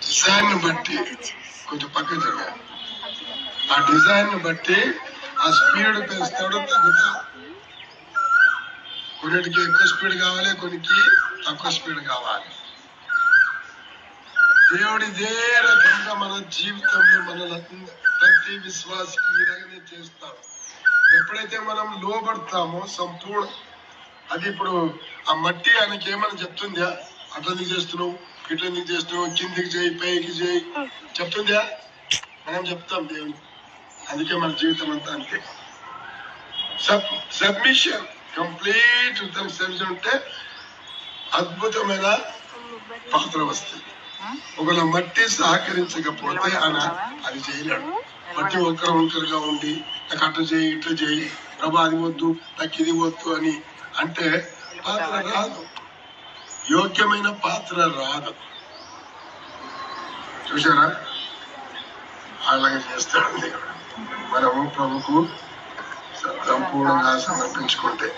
Design బట్టి కొంచెం పక్క జరగాలి. ఆ డిజైన్ బట్టి ఆ స్పీడ్ పెంచుతాడు తగ్గుతా. కొన్నిటికి ఎక్కువ స్పీడ్ కావాలి, కొన్నికి తక్కువ స్పీడ్ కావాలి. దేవుడు ఇదే రకంగా మన జీవితంలో మనల్ని ప్రతి విశ్వాసకి ఈ రకంగా చేస్తాడు. ఎప్పుడైతే మనం లోబడతామో సంపూర్ణ అది ఇప్పుడు ఆ మట్టి ఆయనకి ఏమని చెప్తుందా? అట్లెందుకు చేస్తున్నావు, ఇట్లెందుకు చేస్తున్నావు, కిందికి చేయి పైకి చేయి చెప్తుందా? మనం చెప్తాం దేవుని. అందుకే మన జీవితం అంతా అంతే. సబ్మిషన్, కంప్లీట్ సబ్మిషన్ ఉంటే అద్భుతమైన పాత్ర వస్తుంది. ఒకవేళ మట్టి సహకరించకపోతే ఆయన అది చేయలేడు. మట్టి ఒక్కరుగా ఉండి నాకు అట్లా చేయి ఇట్లా చేయి, ప్రభా అది వద్దు నాకు ఇది వద్దు అని అంటే పాత్ర రాదు, యోగ్యమైన పాత్ర రాదు. చూసారా? అలాగే చేస్తాడు దేవుడు. మనము ప్రభుకు సంపూర్ణంగా సమర్పించుకుంటే